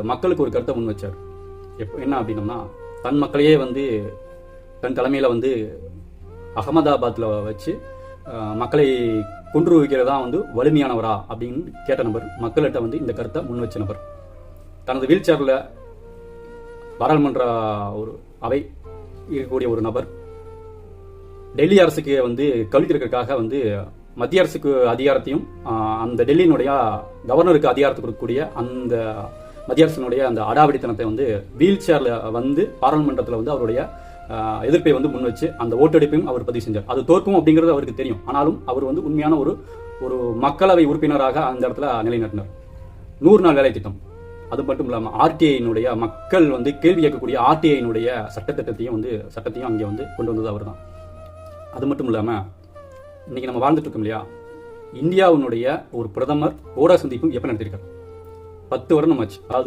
மக்களுக்கு ஒரு கருத்தை முன் வச்சார். என்ன அப்படின்னம்னா, தன் மக்களையே தன் தலைமையில் அகமதாபாத்தில் வச்சு மக்களை கொன்று வைக்கிறதா வலிமையானவரா அப்படின்னு கேட்ட நபர், மக்கள்கிட்ட இந்த கருத்தை முன் வச்ச நபர். தனது வீல் சேரில் பாராளுமன்ற ஒரு அவை இருக்கக்கூடிய ஒரு நபர் டெல்லி அரசுக்கு கவிழ்க்கிறதுக்காக மத்திய அரசுக்கு அதிகாரத்தையும் அந்த டெல்லியினுடைய கவர்னருக்கு அதிகாரத்தை கொடுக்கக்கூடிய அந்த மத்திய அரசினுடைய அந்த அடாவடித்தனத்தை வீல் சேர்ல பாராளுமன்றத்தில் அவருடைய எதிர்ப்பை முன் வச்சு அந்த ஓட்டெடுப்பையும் அவர் பதிவு செஞ்சார். அது தோற்கும் அப்படிங்கிறது அவருக்கு தெரியும். ஆனாலும் அவர் உண்மையான ஒரு மக்களவை உறுப்பினராக அந்த இடத்துல நிலைநாட்டினார். 100 நாள் வேலை திட்டம், அது மட்டும் இல்லாமல் ஆர்டிஐனுடைய மக்கள் கேள்வி கேட்கக்கூடிய ஆர்டிஐனுடைய சட்டத்தையும் அங்கே கொண்டு வந்தது அவர் தான். அது மட்டும் இல்லாமல் இன்னைக்கு நம்ம வாழ்ந்துட்டு இருக்கோம் இல்லையா, இந்தியாவினுடைய ஒரு பிரதமர் ஊடக சந்திப்பு எப்போ நடத்திருக்காரு? 10 வருடம் ஆச்சு. அதாவது